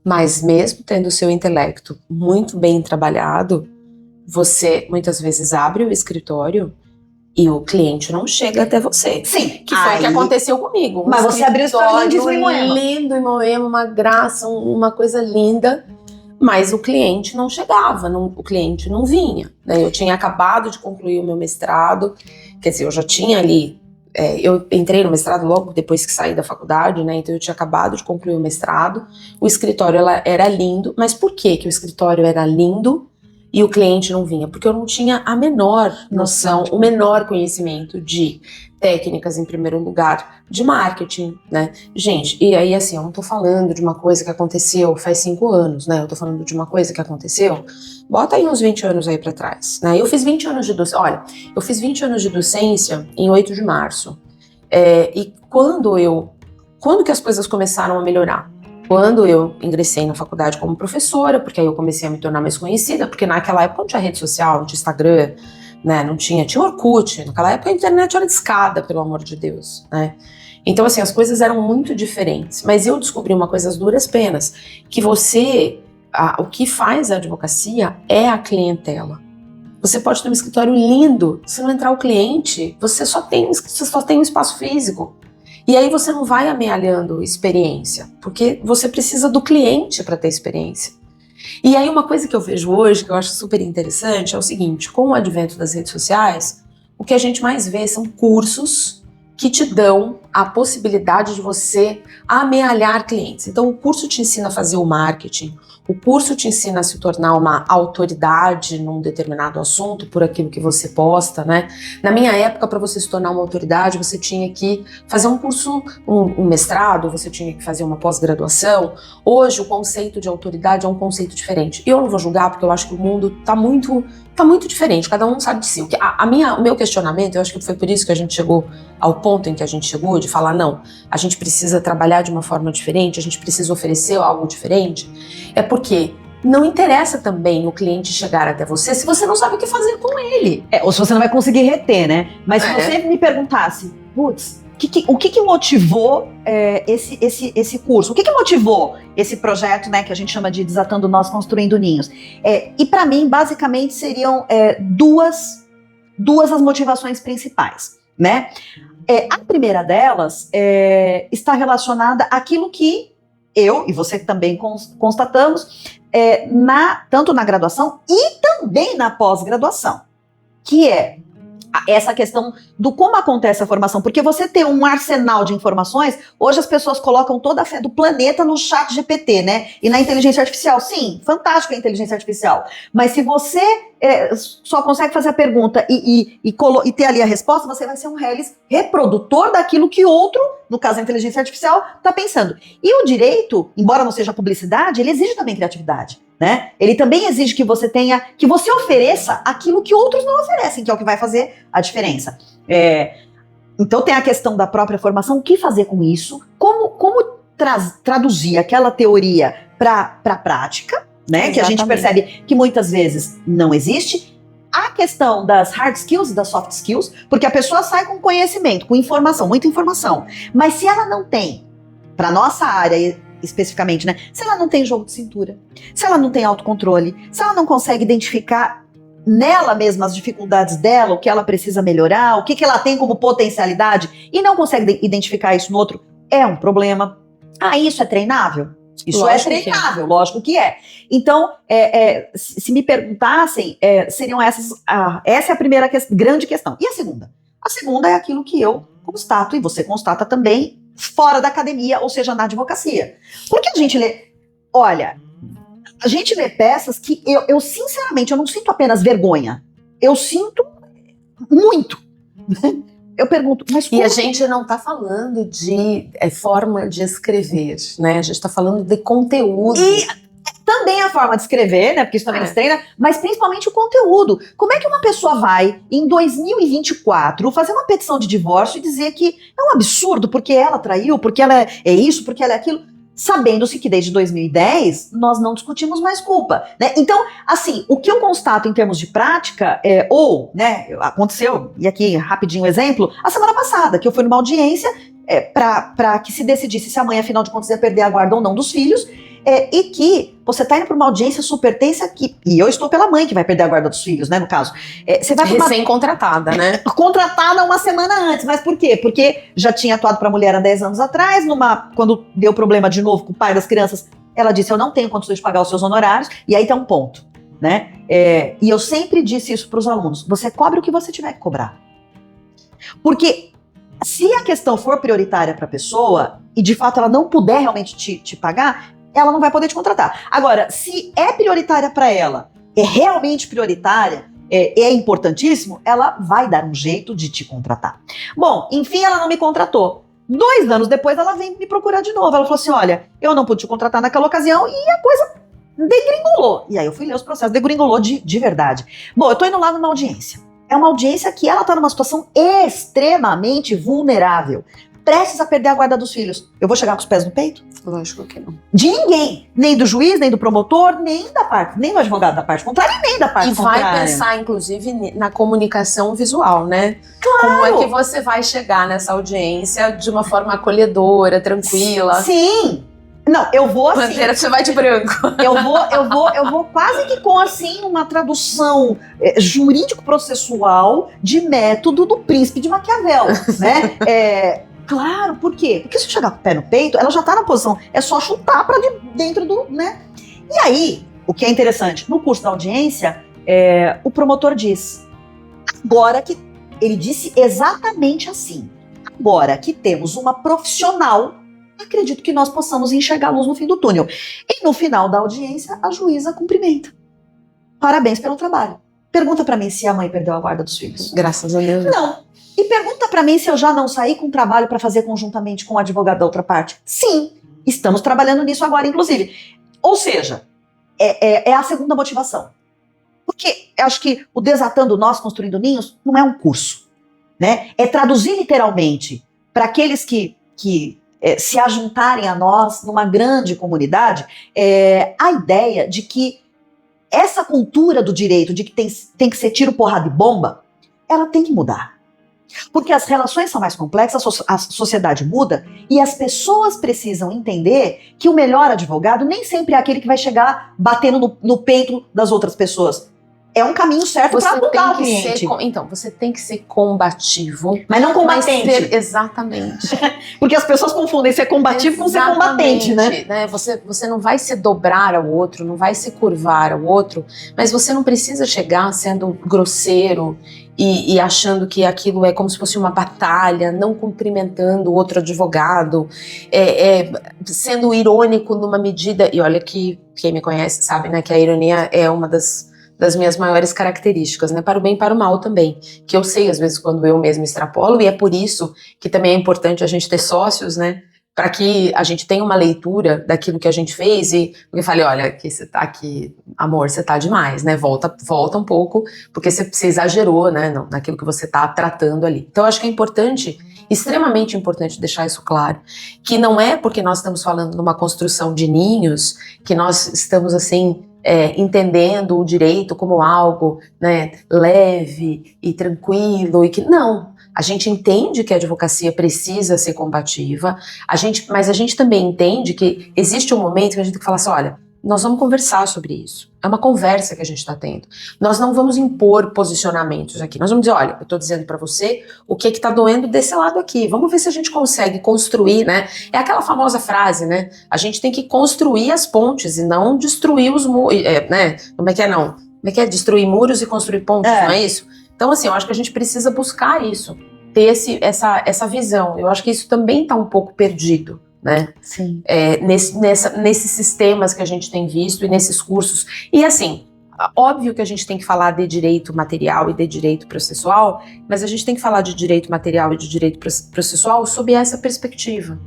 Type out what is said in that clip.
Mas mesmo tendo o seu intelecto muito bem trabalhado, você muitas vezes abre o escritório e o cliente não chega até você. Sim. Que foi o que aconteceu comigo. Mas você abriu o escritório lindíssimo em Moema. Lindo em Moema, uma graça, uma coisa linda. Mas o cliente não chegava, o cliente não vinha, né? Eu tinha acabado de concluir o meu mestrado, quer dizer, eu já tinha ali, eu entrei no mestrado logo depois que saí da faculdade, né? Então eu tinha acabado de concluir o mestrado, o escritório era lindo, mas por que o escritório era lindo e o cliente não vinha? Porque eu não tinha a menor noção, o menor conhecimento de técnicas, em primeiro lugar, de marketing, né? Gente, e aí assim, eu não tô falando de uma coisa que aconteceu faz 5 anos, né? Eu tô falando de uma coisa que aconteceu, bota aí uns 20 anos aí pra trás, né? Eu fiz 20 anos de docência, olha, eu fiz 20 anos de docência em 8 de março. E quando que as coisas começaram a melhorar? Quando eu ingressei na faculdade como professora, porque aí eu comecei a me tornar mais conhecida, porque naquela época não tinha rede social, não tinha Instagram, né, não tinha Orkut, naquela época a internet era discada, pelo amor de Deus, né. Então assim, as coisas eram muito diferentes, mas eu descobri uma coisa às duras penas, que o que faz a advocacia é a clientela. Você pode ter um escritório lindo, se não entrar o cliente, você só tem um espaço físico. E aí você não vai amealhando experiência, porque você precisa do cliente para ter experiência. E aí uma coisa que eu vejo hoje, que eu acho super interessante, é o seguinte: com o advento das redes sociais, o que a gente mais vê são cursos que te dão a possibilidade de você amealhar clientes. Então o curso te ensina a fazer o marketing, o curso te ensina a se tornar uma autoridade num determinado assunto por aquilo que você posta, né? Na minha época, para você se tornar uma autoridade, você tinha que fazer um curso, um mestrado, você tinha que fazer uma pós-graduação. Hoje, o conceito de autoridade é um conceito diferente. E eu não vou julgar, porque eu acho que o mundo tá muito diferente, cada um sabe de si. O meu questionamento, eu acho que foi por isso que a gente chegou ao ponto em que a gente chegou, de falar, não, a gente precisa trabalhar de uma forma diferente, a gente precisa oferecer algo diferente, é porque não interessa também o cliente chegar até você se você não sabe o que fazer com ele. Ou se você não vai conseguir reter, né? Mas se você me perguntasse, putz, o que motivou esse curso? O que motivou esse projeto, né, que a gente chama de Desatando Nós, Construindo Ninhos? E para mim, basicamente, seriam duas as motivações principais, né? A primeira delas está relacionada àquilo que eu e você também constatamos, tanto na graduação e também na pós-graduação, que é essa questão do como acontece a formação, porque você ter um arsenal de informações, hoje as pessoas colocam toda a fé do planeta no chat GPT, né? E na inteligência artificial, sim, fantástico a inteligência artificial, mas se você só consegue fazer a pergunta e ter ali a resposta, você vai ser um reprodutor daquilo que outro, no caso a inteligência artificial, está pensando. E o direito, embora não seja publicidade, ele exige também criatividade, né? Ele também exige que você ofereça aquilo que outros não oferecem, que é o que vai fazer a diferença. Então tem a questão da própria formação, o que fazer com isso, como traduzir aquela teoria para a prática, né? Que a gente percebe que muitas vezes não existe. A questão das hard skills e das soft skills, porque a pessoa sai com conhecimento, com informação, muita informação, mas se ela não tem, para nossa área especificamente, né? Se ela não tem jogo de cintura, se ela não tem autocontrole, se ela não consegue identificar nela mesma as dificuldades dela, o que ela precisa melhorar, o que ela tem como potencialidade, e não consegue identificar isso no outro, é um problema. Isso é treinável? Isso lógico é treinável, lógico que é. Então, se me perguntassem, seriam essas. Essa é a primeira grande questão. E a segunda? A segunda é aquilo que eu constato, e você constata também, fora da academia, ou seja, na advocacia. Porque a gente lê. Olha, a gente lê peças que eu sinceramente, eu não sinto apenas vergonha. Eu sinto muito. Eu pergunto, mas como? E a gente não está falando de forma de escrever, né? A gente está falando de conteúdo. E também a forma de escrever, né? Porque isso também se treina, mas principalmente o conteúdo. Como é que uma pessoa vai, em 2024, fazer uma petição de divórcio e dizer que é um absurdo, porque ela traiu, porque ela é isso, porque ela é aquilo, sabendo-se que desde 2010 nós não discutimos mais culpa, né? Então, assim, o que eu constato em termos de prática né, aconteceu, e aqui rapidinho um exemplo, a semana passada, que eu fui numa audiência para que se decidisse se a mãe, afinal de contas, ia perder a guarda ou não dos filhos, E que você está indo para uma audiência super tensa aqui, e eu estou pela mãe que vai perder a guarda dos filhos, né, no caso. Você vai recém-contratada, né? Contratada uma semana antes, mas por quê? Porque já tinha atuado para a mulher há 10 anos atrás, quando deu problema de novo com o pai das crianças, ela disse, eu não tenho condições de pagar os seus honorários, e aí tem um ponto, né? E eu sempre disse isso para os alunos, você cobra o que você tiver que cobrar. Porque se a questão for prioritária para a pessoa, e de fato ela não puder realmente te pagar, ela não vai poder te contratar. Agora, se é prioritária para ela, é realmente prioritária, é importantíssimo, ela vai dar um jeito de te contratar. Bom, enfim, ela não me contratou. 2 anos depois, ela vem me procurar de novo. Ela falou assim, olha, eu não pude te contratar naquela ocasião e a coisa degringolou. E aí eu fui ler os processos, degringolou de verdade. Bom, eu tô indo lá numa audiência. É uma audiência que ela tá numa situação extremamente vulnerável. Prestes a perder a guarda dos filhos. Eu vou chegar com os pés no peito? Lógico que não. De ninguém. Nem do juiz, nem do promotor, nem do advogado da parte contrária, nem da parte contrária. E vai pensar, inclusive, na comunicação visual, né? Claro! Como é que você vai chegar nessa audiência de uma forma acolhedora, tranquila? Sim! Não, eu vou assim... Bandeira, você vai de branco. Eu vou quase que com, assim, uma tradução jurídico-processual de método do príncipe de Maquiavel, né? Claro, por quê? Porque se eu chegar com o pé no peito, ela já tá na posição, é só chutar pra dentro do, né? E aí, o que é interessante, no curso da audiência, o promotor diz, agora que, ele disse exatamente assim, agora que temos uma profissional, acredito que nós possamos enxergar a luz no fim do túnel. E no final da audiência, a juíza cumprimenta. Parabéns pelo trabalho. Pergunta pra mim se a mãe perdeu a guarda dos filhos. Graças a Deus. Não. E pergunta pra mim se eu já não saí com trabalho pra fazer conjuntamente com o advogado da outra parte. Sim, estamos trabalhando nisso agora, inclusive. Ou seja, é a segunda motivação. Porque eu acho que o Desatando Nós, Construindo Ninhos, não é um curso, né? É traduzir literalmente para aqueles que se ajuntarem a nós numa grande comunidade, a ideia de que essa cultura do direito, de que tem que ser tiro, porrada e bomba, ela tem que mudar. Porque as relações são mais complexas, a sociedade muda e as pessoas precisam entender que o melhor advogado nem sempre é aquele que vai chegar batendo no peito das outras pessoas. É um caminho certo para mudar o cliente. Então, você tem que ser combativo. Mas não combatente. Exatamente. Porque as pessoas confundem ser combativo com ser combatente, né? Você não vai se dobrar ao outro, não vai se curvar ao outro, mas você não precisa chegar sendo grosseiro e achando que aquilo é como se fosse uma batalha, não cumprimentando o outro advogado, sendo irônico numa medida... E olha que quem me conhece sabe, né, que a ironia é uma das minhas maiores características, né, para o bem e para o mal também, que eu sei às vezes quando eu mesma extrapolo, e é por isso que também é importante a gente ter sócios, né, para que a gente tenha uma leitura daquilo que a gente fez e eu falei, olha, aqui você tá aqui, amor, você tá demais, né, volta um pouco, porque você exagerou, né, naquilo que você tá tratando ali. Então eu acho que é importante, extremamente importante deixar isso claro, que não é porque nós estamos falando numa construção de ninhos, que nós estamos assim, entendendo o direito como algo, né, leve e tranquilo, e que não, a gente entende que a advocacia precisa ser combativa, mas a gente também entende que existe um momento que a gente tem que falar assim, olha, nós vamos conversar sobre isso, é uma conversa que a gente está tendo, nós não vamos impor posicionamentos aqui, nós vamos dizer, olha, eu estou dizendo para você o que está doendo desse lado aqui, vamos ver se a gente consegue construir, né, é aquela famosa frase, né, a gente tem que construir as pontes e não destruir os muros, né, como é que é destruir muros e construir pontes, não é isso? Então assim, eu acho que a gente precisa buscar isso, ter essa visão, eu acho que isso também está um pouco perdido, né? Sim. Nesses sistemas que a gente tem visto e nesses cursos. E assim, óbvio que a gente tem que falar de direito material e de direito processual, mas a gente tem que falar de direito material e de direito processual sob essa perspectiva.